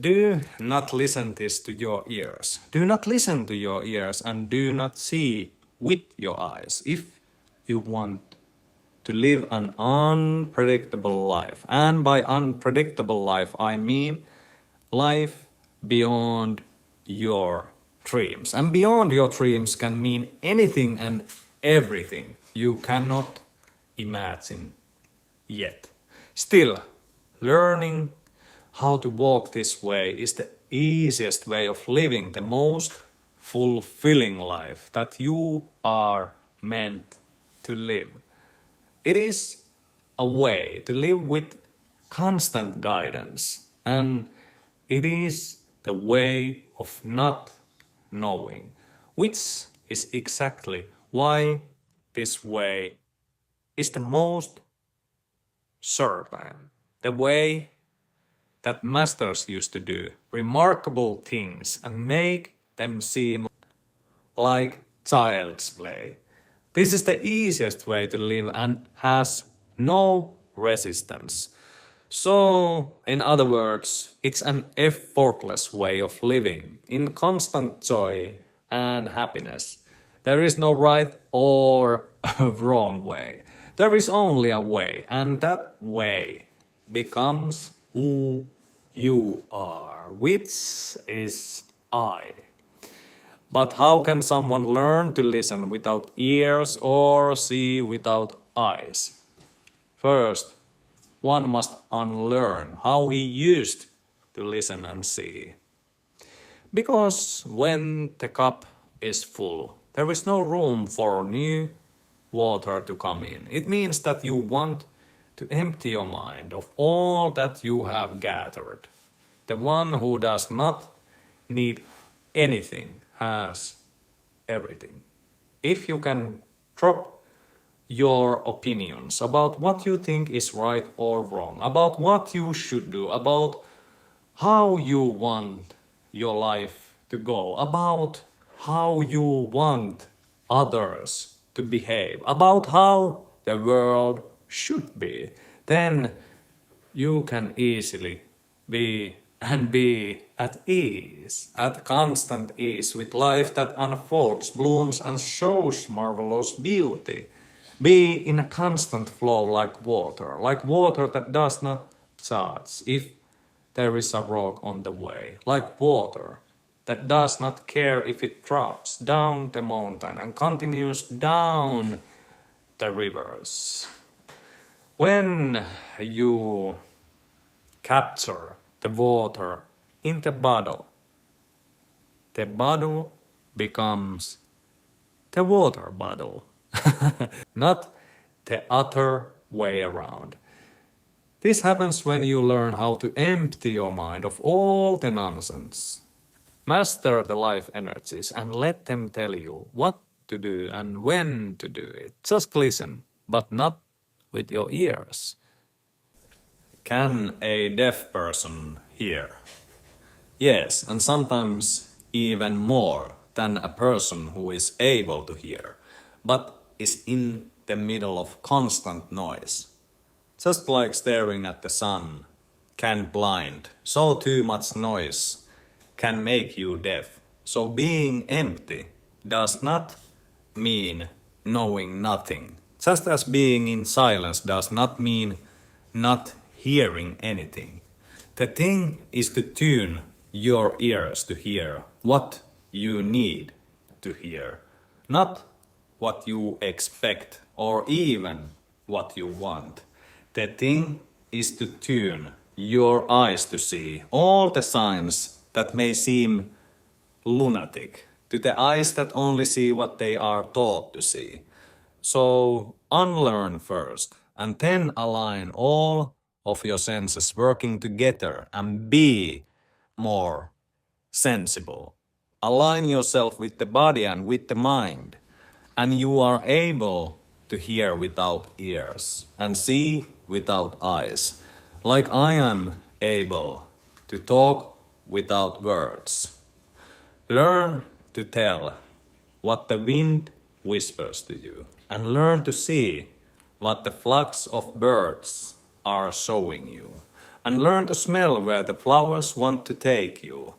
Do not listen this to your ears. Do not listen to your ears and do not see with your eyes if you want to live an unpredictable life. And by unpredictable life, I mean life beyond your dreams. And beyond your dreams can mean anything and everything you cannot imagine yet. Still, learning how to walk this way is the easiest way of living the most fulfilling life that you are meant to live. It is a way to live with constant guidance, and it is the way of not knowing, which is exactly why this way is the most certain, the way that masters used to do remarkable things and make them seem like child's play. This is the easiest way to live and has no resistance. So, in other words, it's an effortless way of living in constant joy and happiness. There is no right or wrong way. There is only a way, and that way becomes who you are, which is I. But how can someone learn to listen without ears or see without eyes? First, one must unlearn how he used to listen and see. Because when the cup is full, there is no room for new water to come in. It means that you want to empty your mind of all that you have gathered. The one who does not need anything has everything. If you can drop your opinions about what you think is right or wrong, about what you should do, about how you want your life to go, about how you want others to behave, about how the world should be, then you can easily be at ease, at constant ease with life that unfolds, blooms and shows marvelous beauty. Be in a constant flow like water that does not charge if there is a rock on the way, like water that does not care if it drops down the mountain and continues down the rivers. When you capture the water in the bottle becomes the water bottle, not the other way around. This happens when you learn how to empty your mind of all the nonsense. Master the life energies and let them tell you what to do and when to do it. Just listen, but not with your ears. Can a deaf person hear? Yes, and sometimes even more than a person who is able to hear, but is in the middle of constant noise. Just like staring at the sun can blind, so too much noise can make you deaf. So being empty does not mean knowing nothing. Just as being in silence does not mean not hearing anything. The thing is to tune your ears to hear what you need to hear, not what you expect or even what you want. The thing is to tune your eyes to see all the signs that may seem lunatic, to the eyes that only see what they are taught to see. So unlearn first, and then align all of your senses working together and be more sensible. Align yourself with the body and with the mind, and you are able to hear without ears and see without eyes, like I am able to talk without words. Learn to tell what the wind whispers to you, and learn to see what the flocks of birds are showing you. and learn to smell where the flowers want to take you.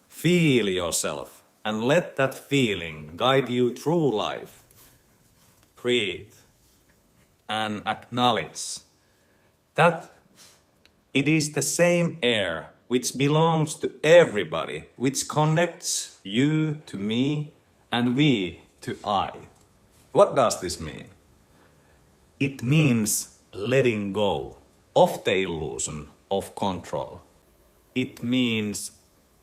Feel yourself and let that feeling guide you through life. Breathe and acknowledge that it is the same air which belongs to everybody, which connects you to me and we to I. What does this mean? It means letting go of the illusion of control. It means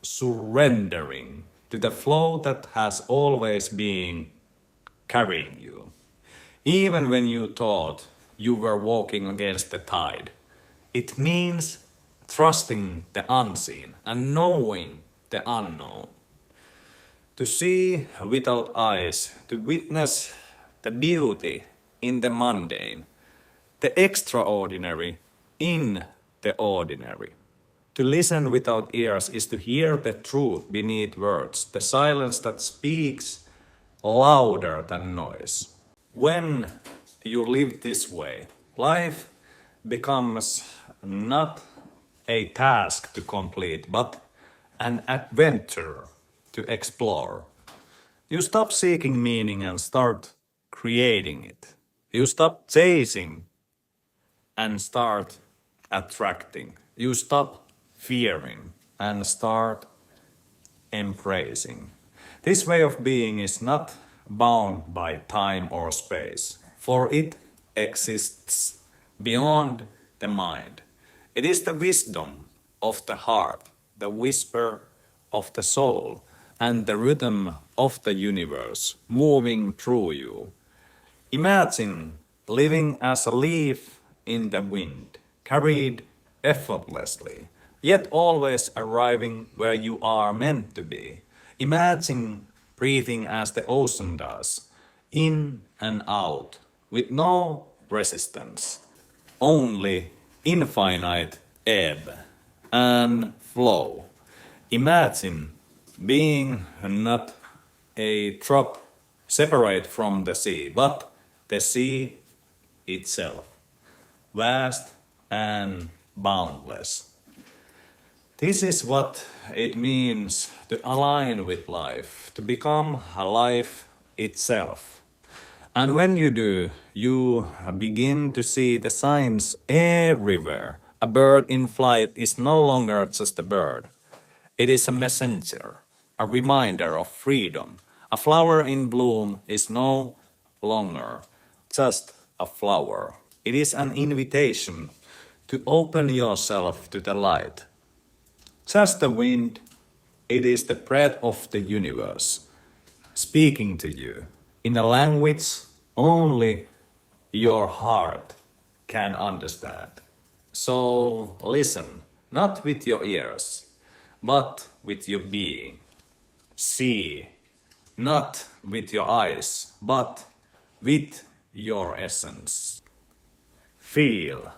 surrendering to the flow that has always been carrying you. Even when you thought you were walking against the tide. It means trusting the unseen and knowing the unknown. To see without eyes, to witness the beauty in the mundane, the extraordinary in the ordinary. To listen without ears is to hear the truth beneath words, the silence that speaks louder than noise. When you live this way, life becomes not a task to complete, but an adventure to explore. You stop seeking meaning and start creating it. You stop chasing and start attracting. You stop fearing and start embracing. This way of being is not bound by time or space, for it exists beyond the mind. It is the wisdom of the heart, the whisper of the soul, and the rhythm of the universe moving through you. Imagine living as a leaf in the wind, carried effortlessly, yet always arriving where you are meant to be. Imagine breathing as the ocean does, in and out, with no resistance, only infinite ebb and flow. Imagine being not a drop separate from the sea, but the sea itself, vast and boundless. This is what it means to align with life, to become life itself. And when you do, you begin to see the signs everywhere. A bird in flight is no longer just a bird. It is a messenger, a reminder of freedom. A flower in bloom is no longer just a flower. It is an invitation to open yourself to the light. Just the wind, it is the breath of the universe, speaking to you in a language only your heart can understand. So listen, not with your ears, but with your being. See, not with your eyes, but with your essence. Feel,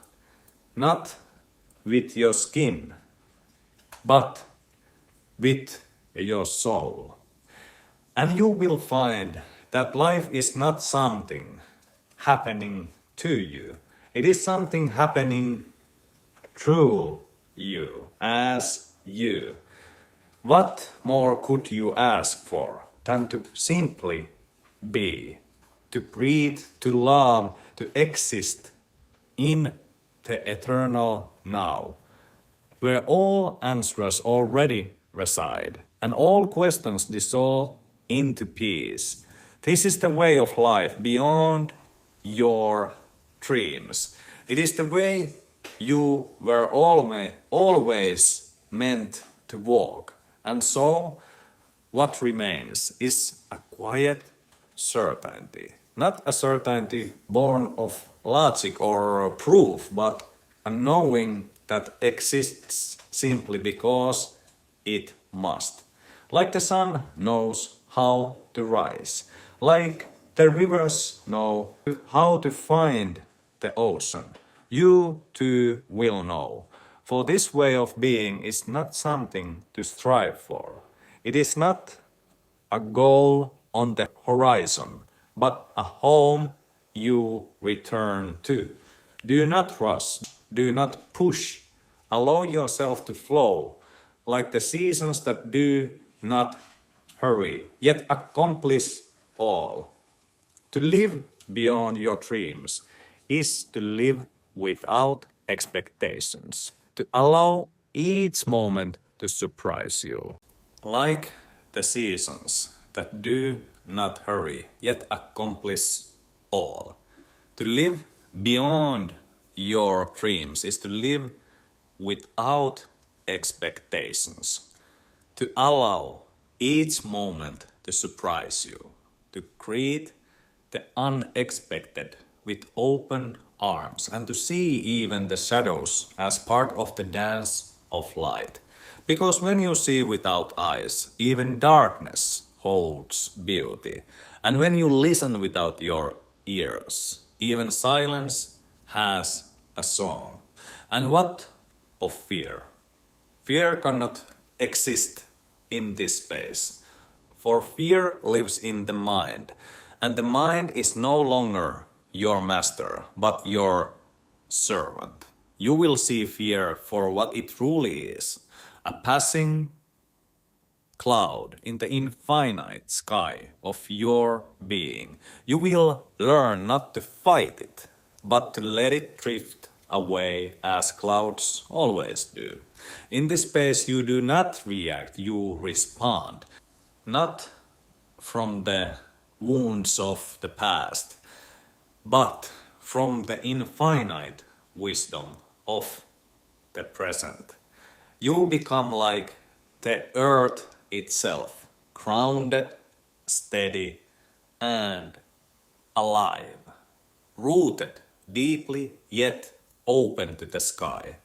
not with your skin, but with your soul. And you will find that life is not something happening to you. It is something happening through you, as you. What more could you ask for than to simply be, to breathe, to love, to exist in the eternal now, where all answers already reside and all questions dissolve into peace. This is the way of life beyond your dreams. It is the way you were always meant to walk. And so, what remains is a quiet certainty. Not a certainty born of logic or proof, but a knowing that exists simply because it must. Like the sun knows how to rise. Like the rivers know how to find the ocean. You too will know. For this way of being is not something to strive for. It is not a goal on the horizon, but a home you return to. Do not rush, do not push, Allow yourself to flow, like the seasons that do not hurry, yet accomplish all. To live beyond your dreams is to live without expectations, to allow each moment to surprise you. Like the seasons that do not hurry, yet accomplish all. To live beyond your dreams is to live without expectations, to allow each moment to surprise you, to greet the unexpected with open arms, and to see even the shadows as part of the dance of light. Because when you see without eyes, even darkness holds beauty. And when you listen without your ears, even silence has a song. And what of fear? Fear cannot exist in this space, for fear lives in the mind, and the mind is no longer your master, but your servant. You will see fear for what it truly is, a passing cloud in the infinite sky of your being. You will learn not to fight it, but to let it drift away as clouds always do. In this space, you do not react, you respond. Not from the wounds of the past, but from the infinite wisdom of the present. You become like the earth itself, grounded, steady, and alive, rooted deeply yet open to the sky,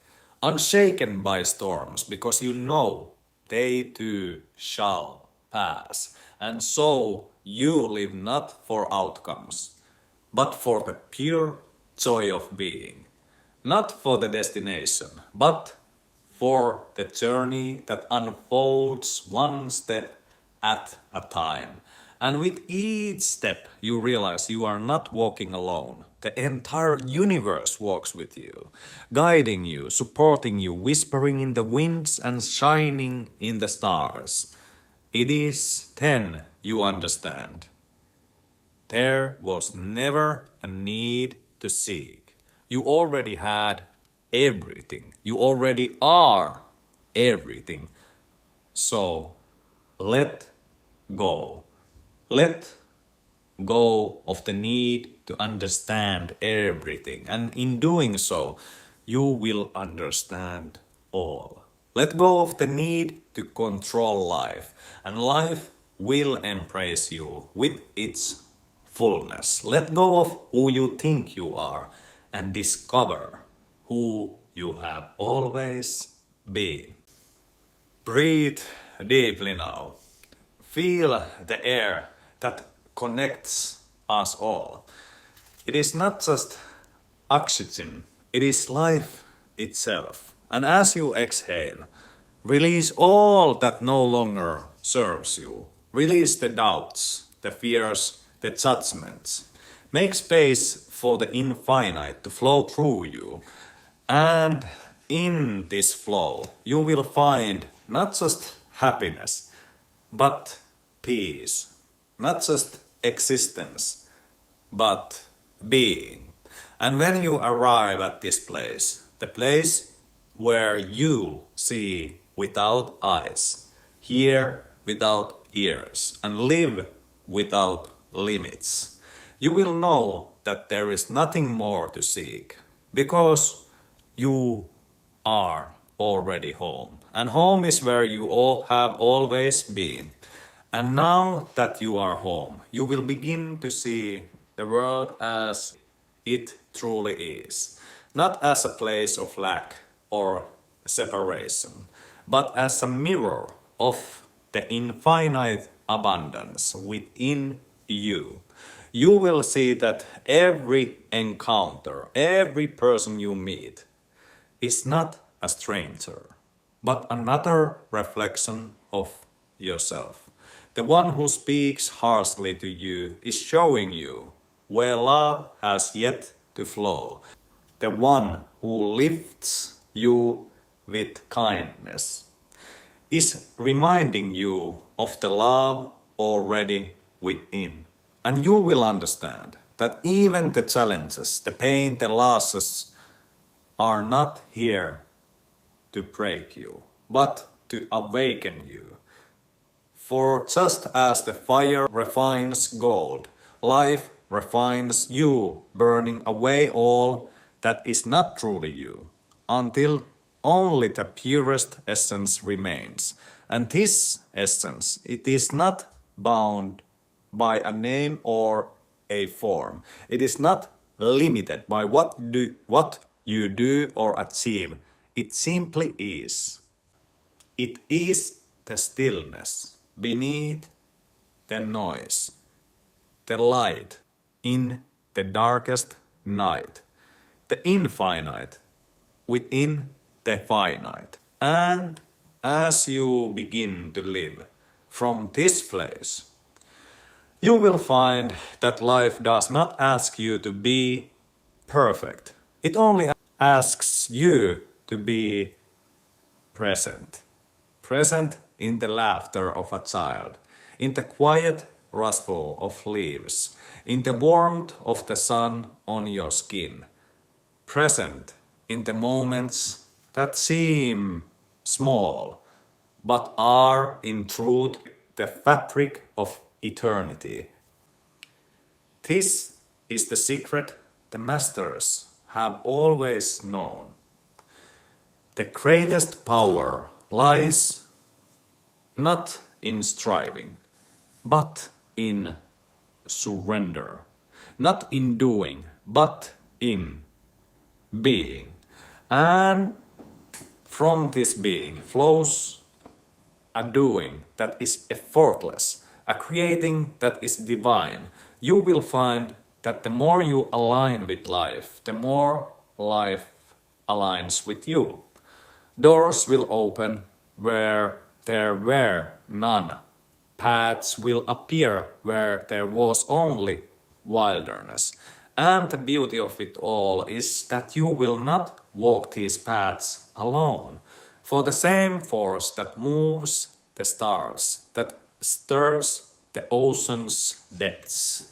unshaken by storms, because you know they too shall pass. And so you live not for outcomes, but for the pure joy of being. Not for the destination, but for the journey that unfolds one step at a time. And with each step, you realize you are not walking alone. The entire universe walks with you, guiding you, supporting you, whispering in the winds and shining in the stars. It is then you understand. There was never a need to seek. You already had everything. You already are everything. So let go. Let go of the need to understand everything. And in doing so, you will understand all. Let go of the need to control life, and life will embrace you with its fullness. Let go of who you think you are and discover who you have always been. Breathe deeply now. Feel the air that connects us all. It is not just oxygen, it is life itself. And as you exhale, release all that no longer serves you. Release the doubts, the fears, the judgments. Make space for the infinite to flow through you. And in this flow, you will find not just happiness, but peace. Not just existence, but being. And when you arrive at this place, the place where you see without eyes, hear without ears, and live without limits, you will know that there is nothing more to seek, because you are already home. And home is where you all have always been. And now that you are home, you will begin to see the world as it truly is. Not as a place of lack or separation, but as a mirror of the infinite abundance within you. You will see that every encounter, every person you meet, is not a stranger, but another reflection of yourself. The one who speaks harshly to you is showing you where love has yet to flow. The one who lifts you with kindness is reminding you of the love already within. And you will understand that even the challenges, the pain, the losses are not here to break you, but to awaken you. For just as the fire refines gold, life refines you, burning away all that is not truly you, until only the purest essence remains. And this essence, it is not bound by a name or a form. It is not limited by what you do or achieve. It simply is. It is the stillness beneath the noise, the light in the darkest night, the infinite within the finite. And as you begin to live from this place, you will find that life does not ask you to be perfect. It only asks you to be present. Present in the laughter of a child, in the quiet rustle of leaves, in the warmth of the sun on your skin. Present in the moments that seem small, but are in truth the fabric of eternity. This is the secret the masters have always known. The greatest power lies not in striving, but in surrender. Not in doing, but in being. And from this being flows a doing that is effortless, a creating that is divine. You will find that the more you align with life, the more life aligns with you. Doors will open where there were none. Paths will appear where there was only wilderness. And the beauty of it all is that you will not walk these paths alone. For the same force that moves the stars, that stirs the ocean's depths,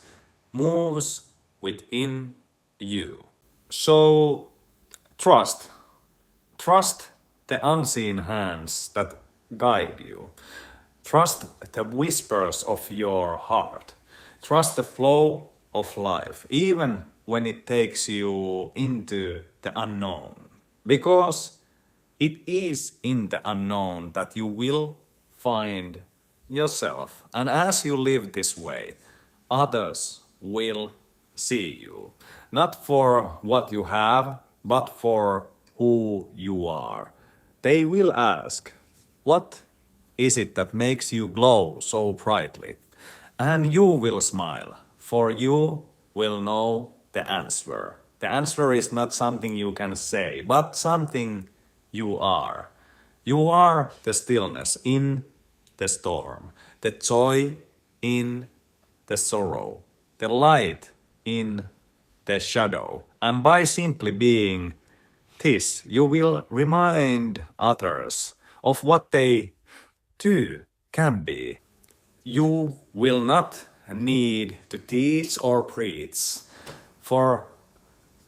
moves within you. So trust. Trust the unseen hands that guide you. Trust the whispers of your heart. Trust the flow of life, even when it takes you into the unknown. Because it is in the unknown that you will find yourself. And as you live this way, others will see you. Not for what you have, but for who you are. They will ask, what is it that makes you glow so brightly? And you will smile, for you will know the answer. The answer is not something you can say, but something you are. You are the stillness in the storm, the joy in the sorrow, the light in the shadow. And by simply being this, you will remind others of what they too can be. You will not need to teach or preach, for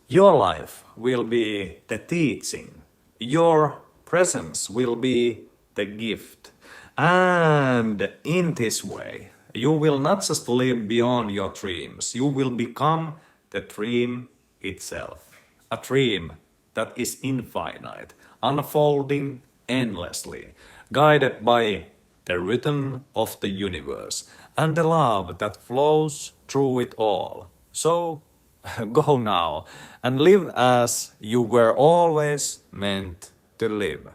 your life will be the teaching. Your presence will be the gift. And in this way, you will not just live beyond your dreams, you will become the dream itself. A dream that is infinite, unfolding endlessly, guided by the rhythm of the universe and the love that flows through it all. So go now and live as you were always meant to live.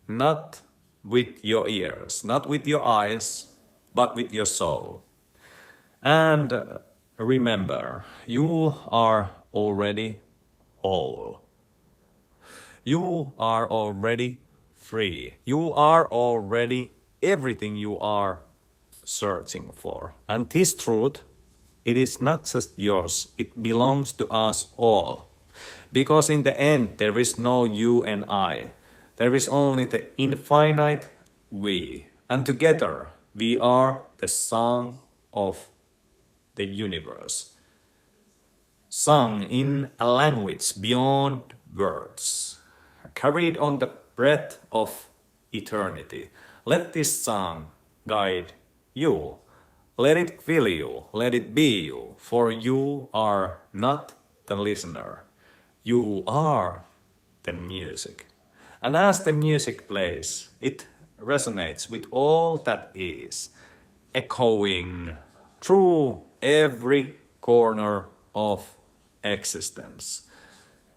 Not with your ears, not with your eyes, but with your soul. And remember, you are already whole. You are already free. You are already everything you are searching for. And this truth, it is not just yours, it belongs to us all. Because in the end, there is no you and I. There is only the infinite we. And together we are the song of the universe, sung in a language beyond words, carried on the breath of eternity. Let this song guide you. Let it fill you, let it be you, for you are not the listener. You are the music. And as the music plays, it resonates with all that is, echoing through every corner of existence,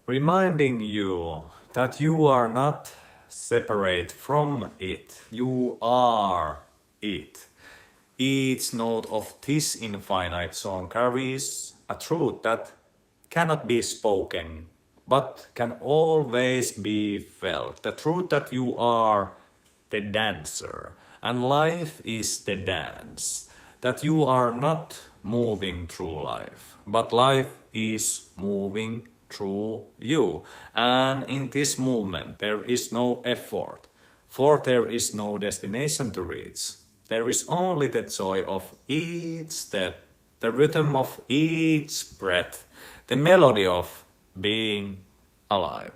reminding you that you are not separate from it. You are it. Each note of this infinite song carries a truth that cannot be spoken, but can always be felt. The truth that you are the dancer, and life is the dance. That you are not moving through life, but life is moving through you. And in this movement, there is no effort, for there is no destination to reach. There is only the joy of each step, the rhythm of each breath, the melody of being alive.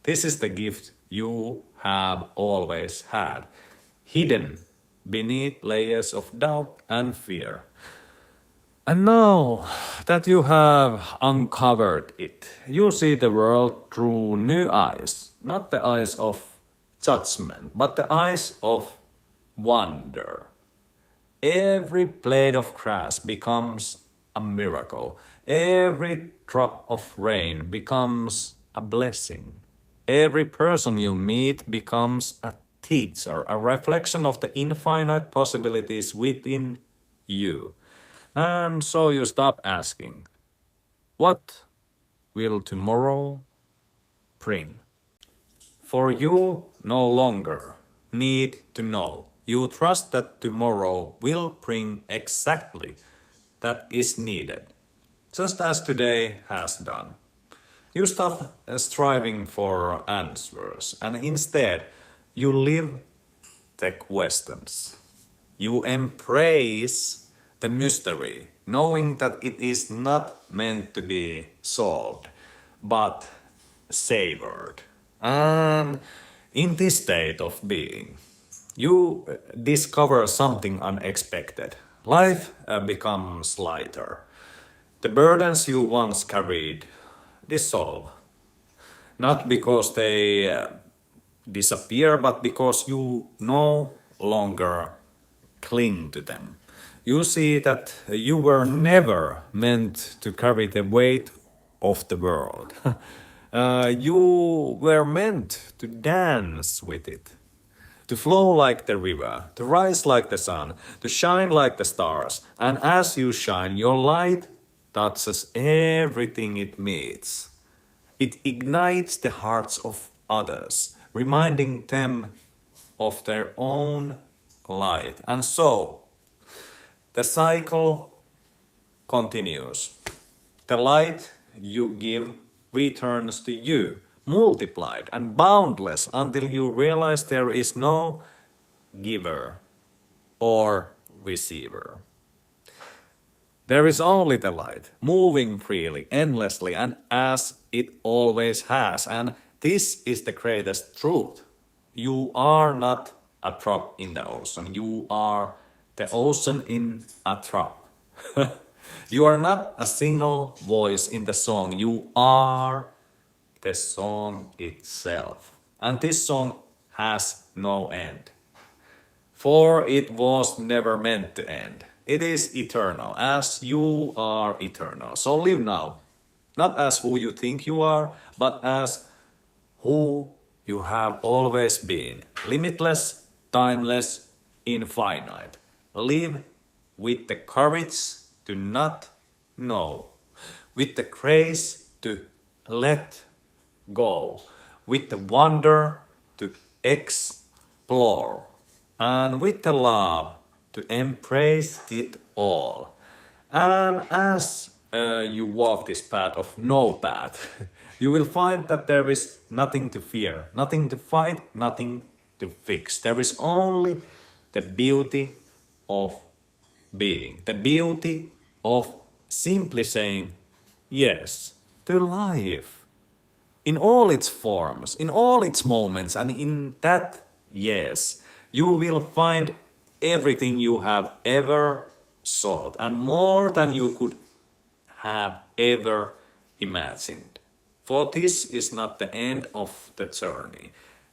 This is the gift you have always had, hidden beneath layers of doubt and fear. And now that you have uncovered it, you see the world through new eyes, not the eyes of judgment, but the eyes of wonder. Every blade of grass becomes a miracle. Every drop of rain becomes a blessing. Every person you meet becomes a teacher, a reflection of the infinite possibilities within you. And so you stop asking, what will tomorrow bring? For you no longer need to know. You trust that tomorrow will bring exactly that is needed, just as today has done. You stop striving for answers and instead you live the questions. You embrace the mystery, knowing that it is not meant to be solved, but savored. And in this state of being, you discover something unexpected. Life becomes lighter. The burdens you once carried dissolve. Not because they disappear, but because you no longer cling to them. You see that you were never meant to carry the weight of the world. You were meant to dance with it, to flow like the river, to rise like the sun, to shine like the stars. And as you shine, your light touches everything it meets. It ignites the hearts of others, reminding them of their own light. And so, the cycle continues. The light you give returns to you, multiplied and boundless until you realize there is no giver or receiver. There is only the light, moving freely, endlessly, and as it always has. And this is the greatest truth. You are not a drop in the ocean. You are the ocean in a drop. You are not a single voice in the song. You are the song itself. And this song has no end, for it was never meant to end. It is eternal, as you are eternal. So live now, not as who you think you are, but as who you have always been. Limitless, timeless, infinite. Live with the courage to not know, with the grace to let go, with the wonder to explore, and with the love to embrace it all. And as you walk this path of no path, you will find that there is nothing to fear, nothing to fight, nothing to fix. There is only the beauty of being, the beauty of simply saying yes to life in all its forms, in all its moments, and in that yes, you will find everything you have ever sought and more than you could have ever imagined. For this is not the end of the journey.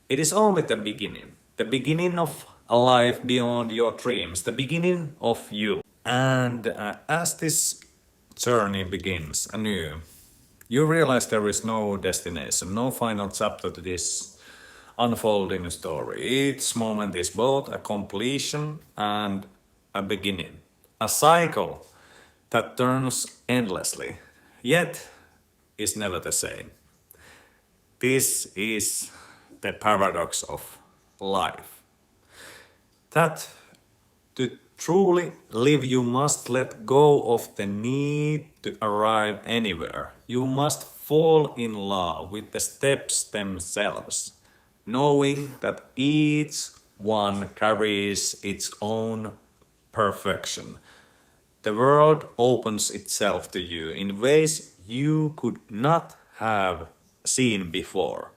It is only the beginning of a life beyond your dreams, the beginning of you. And as this journey begins anew, you realize there is no destination, no final chapter to this unfolding story. Each moment is both a completion and a beginning, a cycle that turns endlessly, yet is never the same. This is the paradox of life. That to truly live, you must let go of the need to arrive anywhere. You must fall in love with the steps themselves, knowing that each one carries its own perfection. The world opens itself to you in ways you could not have seen before.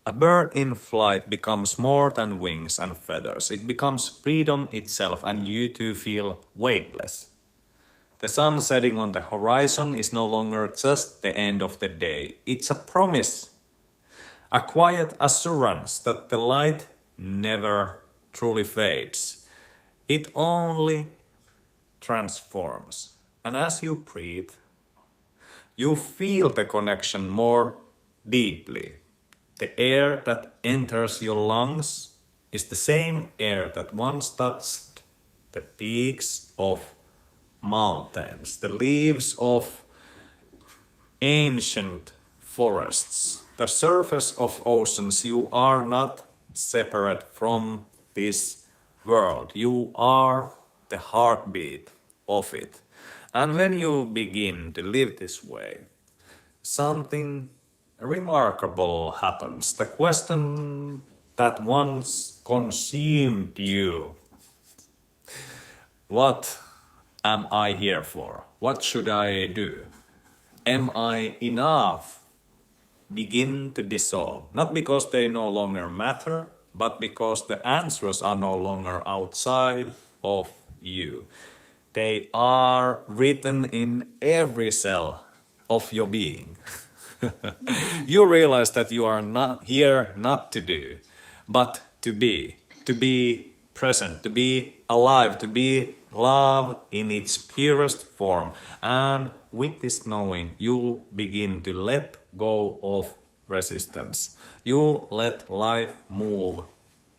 A bird in flight becomes more than wings and feathers. It becomes freedom itself, and you too feel weightless. The sun setting on the horizon is no longer just the end of the day. It's a promise, a quiet assurance that the light never truly fades. It only transforms. And as you breathe, you feel the connection more deeply. The air that enters your lungs is the same air that once touched the peaks of mountains, the leaves of ancient forests, the surface of oceans. You are not separate from this world. You are the heartbeat of it. And when you begin to live this way, something remarkable happens. The question that once consumed you, what am I here for? What should I do? Am I enough? Begin to dissolve. Not because they no longer matter, but because the answers are no longer outside of you. They are written in every cell of your being. You realize that you are not here not to do, but to be present, to be alive, to be love in its purest form. And with this knowing, you begin to let go of resistance. You let life move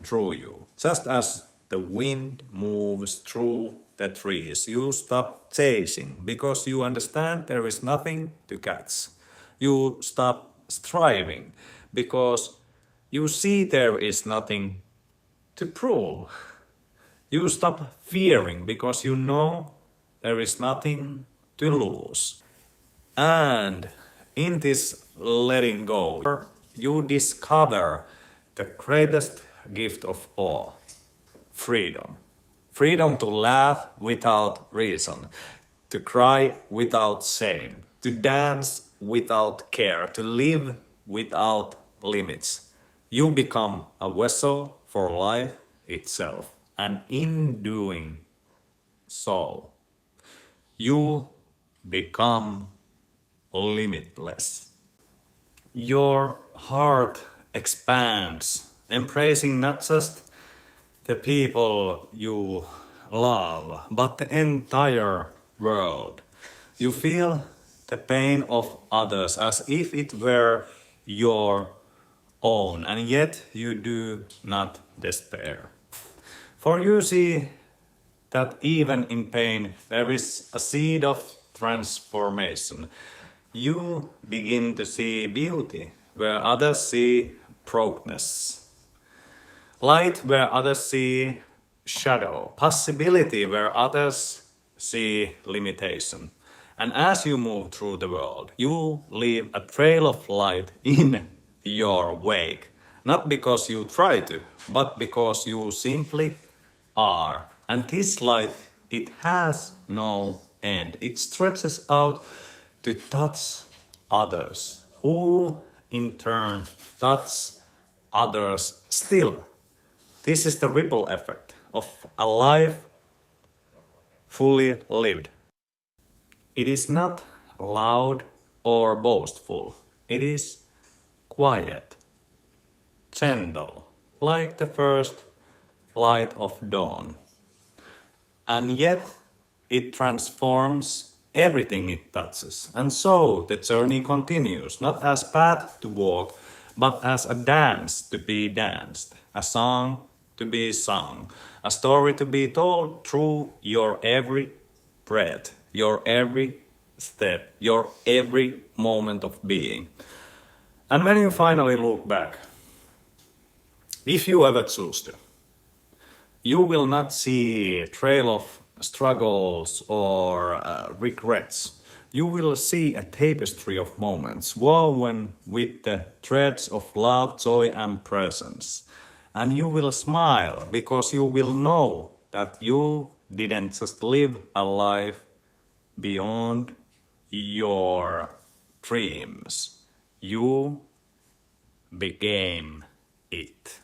through you. Just as the wind moves through the trees, you stop chasing because you understand there is nothing to catch. You stop striving because you see there is nothing to prove. You stop fearing because you know there is nothing to lose. And in this letting go, you discover the greatest gift of all: freedom. Freedom to laugh without reason, to cry without shame, to dance without care, to live without limits. You become a vessel for life itself. And in doing so, you become limitless. Your heart expands, embracing not just the people you love, but the entire world. You feel the pain of others as if it were your own, and yet you do not despair. For you see that even in pain there is a seed of transformation. You begin to see beauty where others see brokenness, light where others see shadow, possibility where others see limitation. And as you move through the world, you leave a trail of light in your wake. Not because you try to, but because you simply are. And this light, it has no end. It stretches out to touch others, who in turn touch others still. This is the ripple effect of a life fully lived. It is not loud or boastful. It is quiet, gentle, like the first light of dawn. And yet it transforms everything it touches. And so the journey continues, not as path to walk, but as a dance to be danced, a song to be sung, a story to be told through your every breath, your every step, your every moment of being. And when you finally look back, if you ever choose to, you will not see a trail of struggles or regrets. You will see a tapestry of moments woven with the threads of love, joy, and presence. And you will smile because you will know that you didn't just live a life beyond your dreams. You became it.